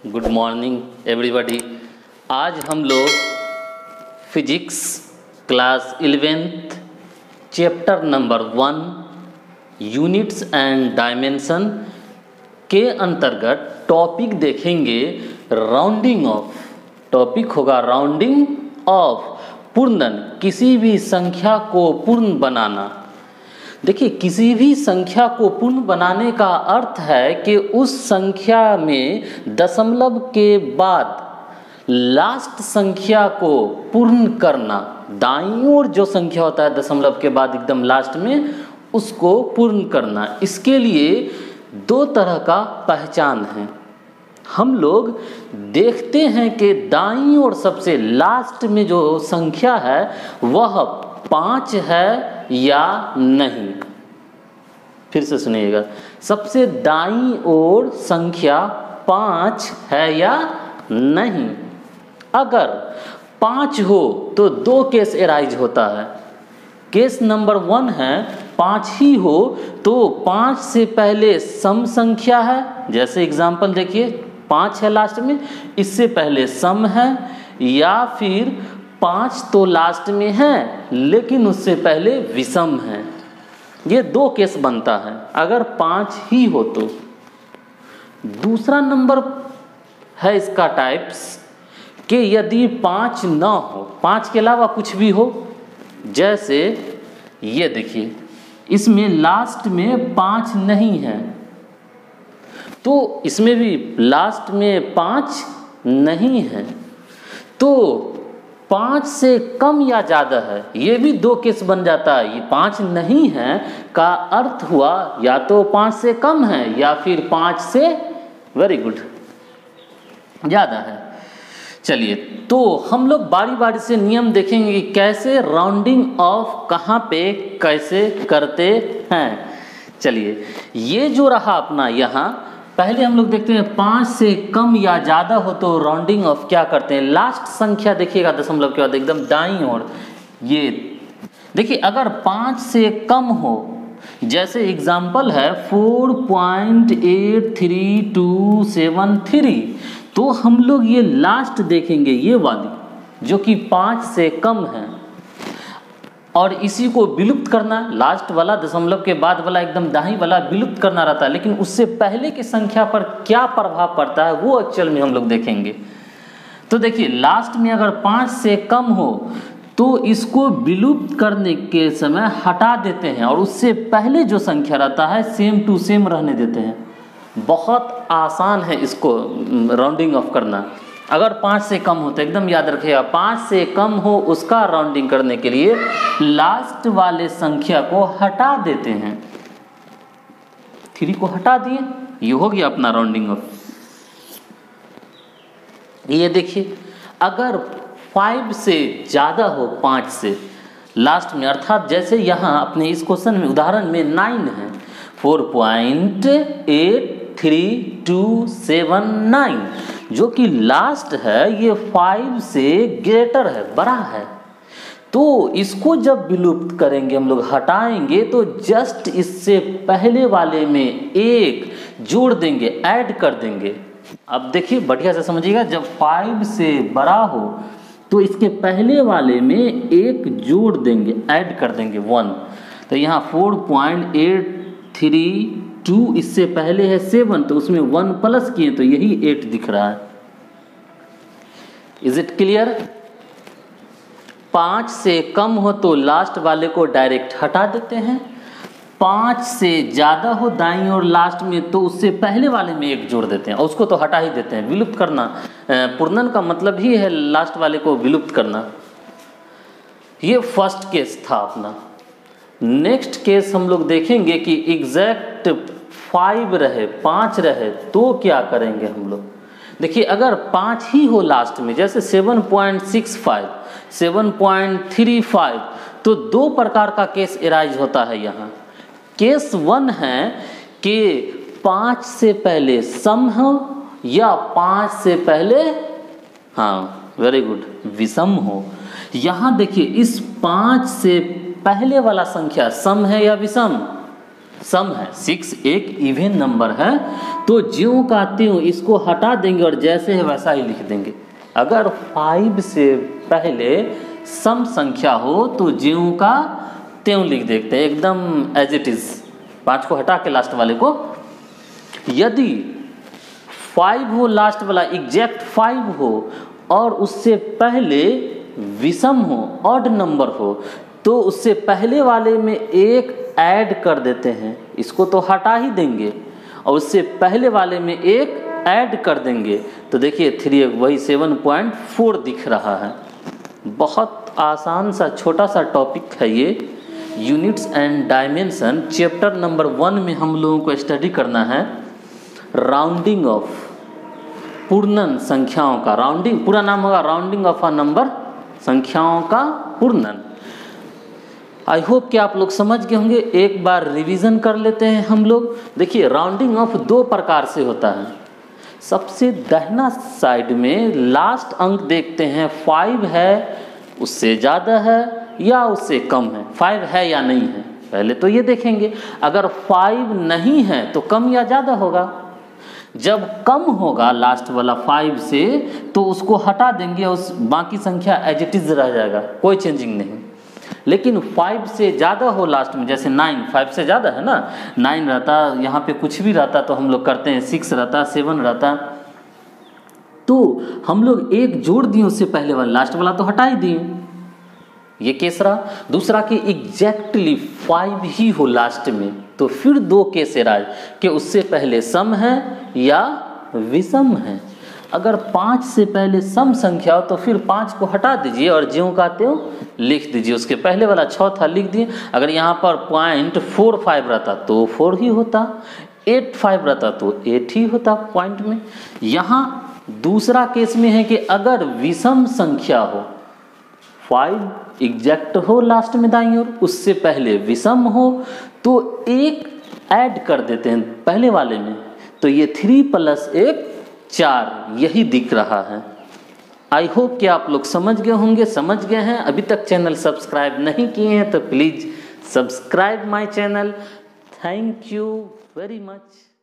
Good morning everybody. आज हम लोग physics class 11th chapter number 1 units and dimension के अंतर्गत टॉपिक देखेंगे राउंडिंग ऑफ। टॉपिक होगा राउंडिंग ऑफ, पूर्णन, किसी भी संख्या को पूर्ण बनाना। देखिए, किसी भी संख्या को पूर्ण बनाने का अर्थ है कि उस संख्या में दशमलव के बाद लास्ट संख्या को पूर्ण करना। दाईं ओर जो संख्या होता है दशमलव के बाद एकदम लास्ट में, उसको पूर्ण करना। इसके लिए दो तरह का पहचान है। हम लोग देखते हैं कि दाईं ओर सबसे लास्ट में जो संख्या है वह 5 है या नहीं। फिर से सुनिएगा, सबसे दाईं ओर संख्या 5 है या नहीं। अगर 5 हो तो दो केस एराइज होता है। केस नंबर 1 है 5 ही हो तो 5 से पहले सम संख्या है, जैसे एग्जांपल देखिए 5 है लास्ट में, इससे पहले सम है, या फिर 5 तो लास्ट में है लेकिन उससे पहले विषम है। ये दो केस बनता है अगर 5 ही हो तो। दूसरा नंबर है इसका टाइप्स कि यदि 5 ना हो, 5 के अलावा कुछ भी हो, जैसे ये देखिए इसमें लास्ट में 5 नहीं है तो इसमें भी लास्ट में 5 नहीं है, तो 5 से कम या ज़्यादा है, ये भी दो केस बन जाता है। ये 5 नहीं है का अर्थ हुआ या तो 5 से कम है या फिर 5 से वेरी गुड ज़्यादा है। चलिए, तो हम लोग बारी बारी से नियम देखेंगे कि कैसे राउंडिंग ऑफ कहाँ पे कैसे करते हैं। चलिए, ये जो रहा अपना यहाँ, पहले हम लोग देखते हैं 5 से कम या ज़्यादा हो तो राउंडिंग ऑफ क्या करते हैं। लास्ट संख्या देखिएगा दशमलव के बाद एकदम दाईं ओर, ये देखिए अगर 5 से कम हो, जैसे एग्जांपल है 4.83273, तो हम लोग ये लास्ट देखेंगे, ये वाली जो कि 5 से कम है, और इसी को विलुप्त करना। लास्ट वाला दशमलव के बाद वाला एकदम दाईं वाला विलुप्त करना रहता है, लेकिन उससे पहले की संख्या पर क्या प्रभाव पड़ता है वो एक्चुअल में हम लोग देखेंगे। तो देखिए, लास्ट में अगर 5 से कम हो तो इसको विलुप्त करने के समय हटा देते हैं और उससे पहले जो संख्या रहता है सेम टू सेम रहने देते हैं। बहुत आसान है इसको राउंडिंग ऑफ करना। अगर 5 से कम हो तो एकदम याद रखिएगा, 5 से कम हो उसका राउंडिंग करने के लिए लास्ट वाले संख्या को हटा देते हैं। 3 को हटा दिए, ये हो गया अपना राउंडिंग ऑफ। ये देखिए, अगर 5 से ज़्यादा हो 5 से लास्ट में, अर्थात जैसे यहाँ अपने इस क्वेश्चन में उदाहरण में 9 है, 4.83279, जो कि लास्ट है, ये 5 से ग्रेटर है, बड़ा है, तो इसको जब विलुप्त करेंगे हम लोग, हटाएंगे, तो जस्ट इससे पहले वाले में 1 जोड़ देंगे, ऐड कर देंगे। अब देखिए बढ़िया से समझिएगा, जब 5 से बड़ा हो तो इसके पहले वाले में 1 जोड़ देंगे, ऐड कर देंगे 1। तो यहाँ 4.832, इससे पहले है 7, तो उसमें 1 प्लस किए तो यही 8 दिख रहा है। Is it clear? 5 से कम हो तो लास्ट वाले को डायरेक्ट हटा देते हैं, 5 से ज़्यादा हो दाईं और लास्ट में तो उससे पहले वाले में 1 जोड़ देते हैं और उसको तो हटा ही देते हैं। विलुप्त करना, पूर्णन का मतलब ही है लास्ट वाले को विलुप्त करना। ये फर्स्ट केस था अपना। नेक्स्ट केस हम लोग देखेंगे कि एग्जैक्ट 5 रहे, 5 रहे तो क्या करेंगे हम लोग। देखिए, अगर 5 ही हो लास्ट में, जैसे 7.65, 7.35, तो दो प्रकार का केस एराइज होता है यहाँ। केस 1 है कि 5 से पहले सम हो या 5 से पहले, हाँ वेरी गुड, विषम हो। यहाँ देखिए इस 5 से पहले वाला संख्या सम है या विषम? सम है। 6 एक इवन नंबर है, तो ज्यों का त्यों इसको हटा देंगे और जैसे है वैसा ही लिख देंगे। अगर 5 से पहले सम संख्या हो तो ज्यों का त्यों लिख देते हैं, एकदम एज इट इज, 5 को हटा के लास्ट वाले को। यदि 5 हो लास्ट वाला, एग्जैक्ट 5 हो और उससे पहले विषम हो, ऑड नंबर हो, तो उससे पहले वाले में एक ऐड कर देते हैं, इसको तो हटा ही देंगे और उससे पहले वाले में एक ऐड कर देंगे। तो देखिए 3 वही 7.4 दिख रहा है। बहुत आसान सा छोटा सा टॉपिक है ये, units and dimension. Chapter number 1 में हम लोगों को स्टडी करना है राउंडिंग ऑफ, पूर्णन संख्याओं का। राउंडिंग पूरा नाम होगा राउंडिंग ऑफ अ नंबर, संख्याओं का पूर्णन। आई होप कि आप लोग समझ गए होंगे। एक बार रिवीजन कर लेते हैं हम लोग। देखिए राउंडिंग ऑफ 2 प्रकार से होता है। सबसे दाहिना साइड में लास्ट अंक देखते हैं, 5 है, उससे ज़्यादा है या उससे कम है, 5 है या नहीं है, पहले तो ये देखेंगे। अगर 5 नहीं है तो कम या ज़्यादा होगा। जब कम होगा लास्ट वाला 5 से तो उसको हटा देंगे, उस बाकी संख्या एज इट इज रह जाएगा, कोई चेंजिंग नहीं। लेकिन 5 से ज़्यादा हो लास्ट में, जैसे 9, 5 से ज़्यादा है ना, 9 रहता, यहाँ पे कुछ भी रहता तो हम लोग करते हैं 6 रहता, 7 रहता, तो हम लोग एक जोड़ दिए उससे पहले वाला, लास्ट वाला तो हटा ही दिए, ये केस रहा। दूसरा कि एग्जैक्टली 5 ही हो लास्ट में, तो फिर 2 केस राज कि उससे पहले सम है या विषम है। अगर 5 से पहले सम संख्या हो तो फिर 5 को हटा दीजिए और ज्यों का त्यों लिख दीजिए, उसके पहले वाला 6 था लिख दिए। अगर यहाँ पर .45 रहता तो 4 ही होता, 85 रहता तो 8 ही होता पॉइंट में। यहाँ दूसरा केस में है कि अगर विषम संख्या हो, 5 एग्जैक्ट हो लास्ट में दाईं ओर, उससे पहले विषम हो तो एक ऐड कर देते हैं पहले वाले में, तो ये 3 + 1 4 यही दिख रहा है। आई होप कि आप लोग समझ गए होंगे। समझ गए हैं, अभी तक चैनल सब्सक्राइब नहीं किए हैं तो please subscribe my channel. Thank you very much.